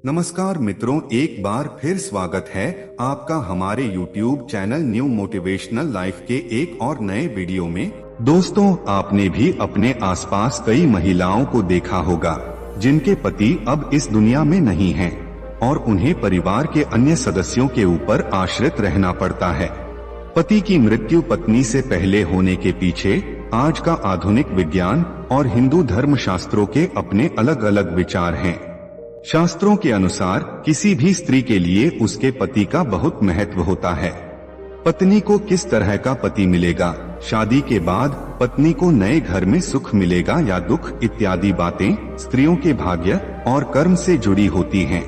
नमस्कार मित्रों, एक बार फिर स्वागत है आपका हमारे YouTube channel new motivational life के एक और नए वीडियो में। दोस्तों, आपने भी अपने आसपास कई महिलाओं को देखा होगा जिनके पति अब इस दुनिया में नहीं हैं और उन्हें परिवार के अन्य सदस्यों के ऊपर आश्रित रहना पड़ता है। पति की मृत्यु पत्नी से पहले होने के पीछे आज का आधुनिक विज्ञान और हिंदू धर्म शास्त्रों के अपने अलग अलग विचार हैं। शास्त्रों के अनुसार किसी भी स्त्री के लिए उसके पति का बहुत महत्व होता है। पत्नी को किस तरह का पति मिलेगा, शादी के बाद पत्नी को नए घर में सुख मिलेगा या दुख, इत्यादि बातें स्त्रियों के भाग्य और कर्म से जुड़ी होती हैं।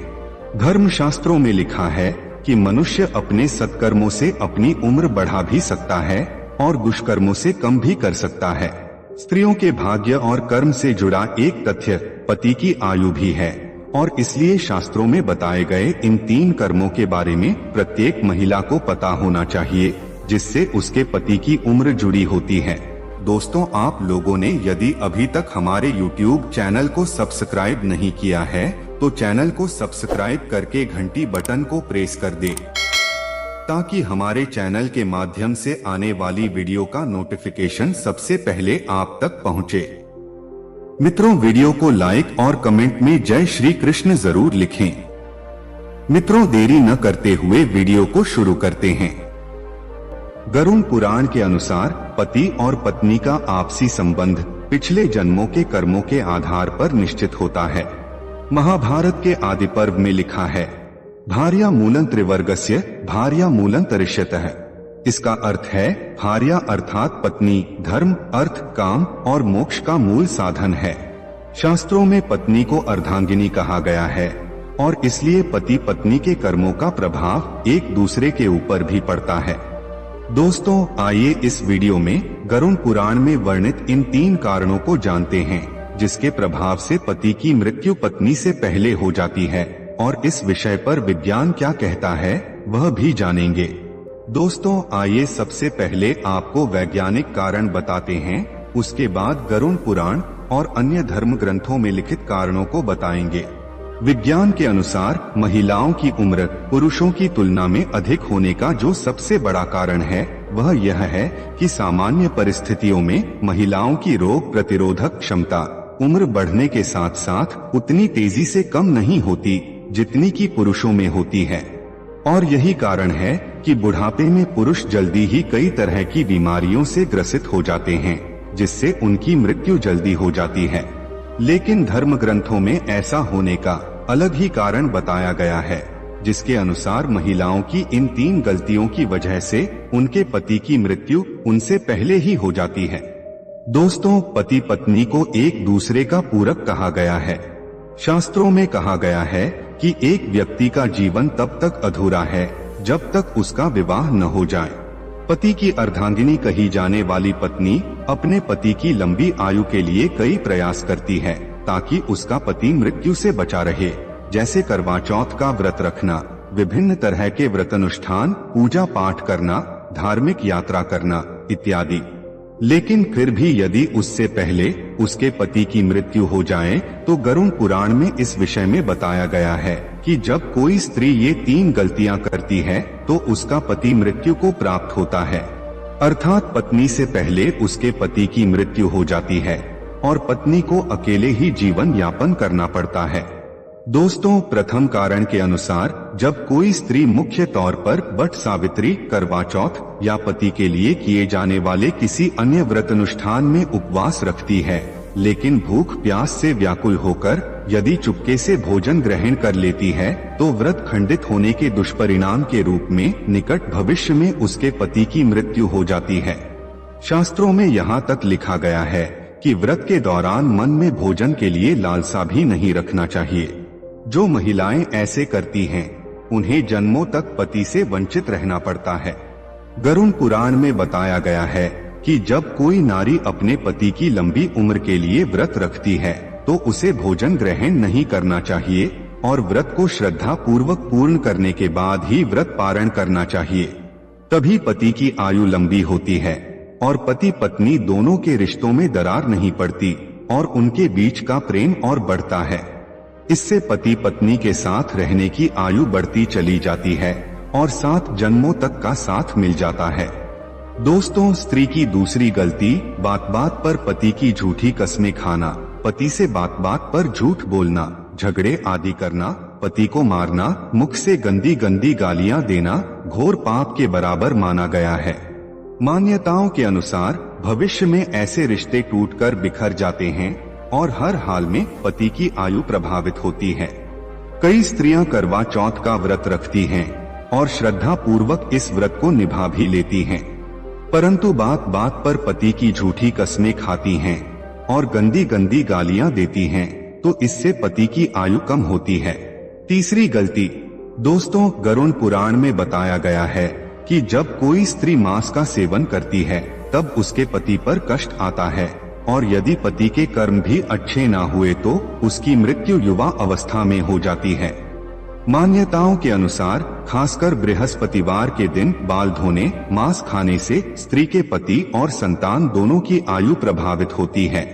धर्म शास्त्रों में लिखा है कि मनुष्य अपने सत्कर्मों से अपनी उम्र बढ़ा भी सकता है और दुष्कर्मों से कम भी कर सकता है। स्त्रियों के भाग्य और कर्म से जुड़ा एक तथ्य पति की आयु भी है और इसलिए शास्त्रों में बताए गए इन 3 कर्मों के बारे में प्रत्येक महिला को पता होना चाहिए, जिससे उसके पति की उम्र जुड़ी होती है। दोस्तों, आप लोगों ने यदि अभी तक हमारे YouTube चैनल को सब्सक्राइब नहीं किया है तो चैनल को सब्सक्राइब करके घंटी बटन को प्रेस कर दे, ताकि हमारे चैनल के माध्यम से आने वाली वीडियो का नोटिफिकेशन सबसे पहले आप तक पहुंचे। मित्रों, वीडियो को लाइक और कमेंट में जय श्री कृष्ण जरूर लिखें। मित्रों, देरी न करते हुए वीडियो को शुरू करते हैं। गरुड़ पुराण के अनुसार पति और पत्नी का आपसी संबंध पिछले जन्मों के कर्मों के आधार पर निश्चित होता है। महाभारत के आदि पर्व में लिखा है, भार्या मूलं त्रिवर्गस्य भार्या मूलं तरिष्यतः। इसका अर्थ है भार्या अर्थात पत्नी धर्म, अर्थ, काम और मोक्ष का मूल साधन है। शास्त्रों में पत्नी को अर्धांगिनी कहा गया है और इसलिए पति पत्नी के कर्मों का प्रभाव एक दूसरे के ऊपर भी पड़ता है। दोस्तों, आइए इस वीडियो में गरुड़ पुराण में वर्णित इन 3 कारणों को जानते हैं जिसके प्रभाव से पति की मृत्यु पत्नी से पहले हो जाती है, और इस विषय पर विज्ञान क्या कहता है वह भी जानेंगे। दोस्तों, आइए सबसे पहले आपको वैज्ञानिक कारण बताते हैं, उसके बाद गरुड़ पुराण और अन्य धर्म ग्रंथों में लिखित कारणों को बताएंगे। विज्ञान के अनुसार महिलाओं की उम्र पुरुषों की तुलना में अधिक होने का जो सबसे बड़ा कारण है वह यह है कि सामान्य परिस्थितियों में महिलाओं की रोग प्रतिरोधक क्षमता उम्र बढ़ने के साथ साथ उतनी तेजी से कम नहीं होती जितनी कि पुरुषों में होती है, और यही कारण है कि बुढ़ापे में पुरुष जल्दी ही कई तरह की बीमारियों से ग्रसित हो जाते हैं, जिससे उनकी मृत्यु जल्दी हो जाती है। लेकिन धर्म ग्रंथों में ऐसा होने का अलग ही कारण बताया गया है, जिसके अनुसार महिलाओं की इन 3 गलतियों की वजह से उनके पति की मृत्यु उनसे पहले ही हो जाती है। दोस्तों, पति पत्नी को एक दूसरे का पूरक कहा गया है। शास्त्रों में कहा गया है कि एक व्यक्ति का जीवन तब तक अधूरा है जब तक उसका विवाह न हो जाए। पति की अर्धांगिनी कही जाने वाली पत्नी अपने पति की लंबी आयु के लिए कई प्रयास करती है ताकि उसका पति मृत्यु से बचा रहे, जैसे करवा चौथ का व्रत रखना, विभिन्न तरह के व्रतानुष्ठान, पूजा पाठ करना, धार्मिक यात्रा करना इत्यादि। लेकिन फिर भी यदि उससे पहले उसके पति की मृत्यु हो जाए तो गरुड़ पुराण में इस विषय में बताया गया है कि जब कोई स्त्री ये 3 गलतियां करती है तो उसका पति मृत्यु को प्राप्त होता है, अर्थात पत्नी से पहले उसके पति की मृत्यु हो जाती है और पत्नी को अकेले ही जीवन यापन करना पड़ता है। दोस्तों, प्रथम कारण के अनुसार जब कोई स्त्री मुख्य तौर पर वट सावित्री, करवा चौथ या पति के लिए किए जाने वाले किसी अन्य व्रत अनुष्ठान में उपवास रखती है, लेकिन भूख प्यास से व्याकुल होकर यदि चुपके से भोजन ग्रहण कर लेती है तो व्रत खंडित होने के दुष्परिणाम के रूप में निकट भविष्य में उसके पति की मृत्यु हो जाती है। शास्त्रों में यहाँ तक लिखा गया है कि व्रत के दौरान मन में भोजन के लिए लालसा भी नहीं रखना चाहिए। जो महिलाएं ऐसे करती हैं उन्हें जन्मों तक पति से वंचित रहना पड़ता है। गरुड़ पुराण में बताया गया है कि जब कोई नारी अपने पति की लंबी उम्र के लिए व्रत रखती है तो उसे भोजन ग्रहण नहीं करना चाहिए और व्रत को श्रद्धा पूर्वक पूर्ण करने के बाद ही व्रत पारण करना चाहिए। तभी पति की आयु लंबी होती है और पति पत्नी दोनों के रिश्तों में दरार नहीं पड़ती और उनके बीच का प्रेम और बढ़ता है। इससे पति पत्नी के साथ रहने की आयु बढ़ती चली जाती है और 7 जन्मों तक का साथ मिल जाता है। दोस्तों, स्त्री की दूसरी गलती बात बात पर पति की झूठी कस्में खाना, पति से बात बात पर झूठ बोलना, झगड़े आदि करना, पति को मारना, मुख से गंदी गंदी गालियां देना घोर पाप के बराबर माना गया है। मान्यताओं के अनुसार भविष्य में ऐसे रिश्ते टूटकर बिखर जाते हैं और हर हाल में पति की आयु प्रभावित होती है। कई स्त्रियां करवा चौथ का व्रत रखती हैं और श्रद्धा पूर्वक इस व्रत को निभा भी लेती हैं, परंतु बात बात पर पति की झूठी कस्में खाती हैं और गंदी गंदी गालियां देती हैं, तो इससे पति की आयु कम होती है। तीसरी गलती, दोस्तों, गरुड़ पुराण में बताया गया है कि जब कोई स्त्री मांस का सेवन करती है तब उसके पति पर कष्ट आता है और यदि पति के कर्म भी अच्छे ना हुए तो उसकी मृत्यु युवा अवस्था में हो जाती है। मान्यताओं के अनुसार खासकर बृहस्पतिवार के दिन बाल धोने, मांस खाने से स्त्री के पति और संतान दोनों की आयु प्रभावित होती है।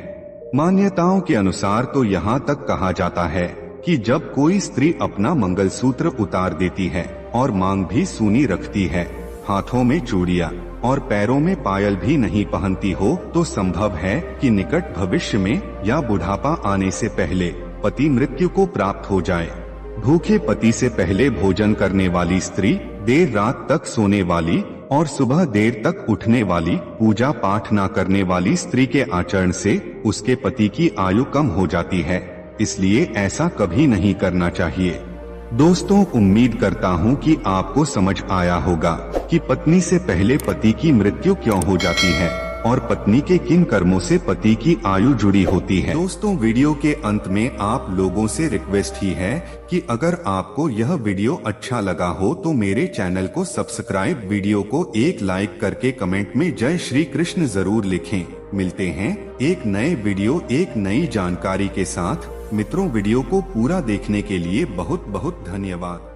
मान्यताओं के अनुसार तो यहाँ तक कहा जाता है कि जब कोई स्त्री अपना मंगलसूत्र उतार देती है और मांग भी सूनी रखती है, हाथों में चूड़ियां और पैरों में पायल भी नहीं पहनती हो, तो संभव है कि निकट भविष्य में या बुढ़ापा आने से पहले पति मृत्यु को प्राप्त हो जाए। भूखे पति से पहले भोजन करने वाली स्त्री, देर रात तक सोने वाली और सुबह देर तक उठने वाली, पूजा पाठ न करने वाली स्त्री के आचरण से उसके पति की आयु कम हो जाती है, इसलिए ऐसा कभी नहीं करना चाहिए। दोस्तों, उम्मीद करता हूँ कि आपको समझ आया होगा कि पत्नी से पहले पति की मृत्यु क्यों हो जाती है और पत्नी के किन कर्मों से पति की आयु जुड़ी होती है। दोस्तों, वीडियो के अंत में आप लोगों से रिक्वेस्ट ही है कि अगर आपको यह वीडियो अच्छा लगा हो तो मेरे चैनल को सब्सक्राइब, वीडियो को एक लाइक करके कमेंट में जय श्री कृष्ण जरूर लिखें। मिलते हैं एक नए वीडियो, एक नई जानकारी के साथ। मित्रों, वीडियो को पूरा देखने के लिए बहुत बहुत धन्यवाद।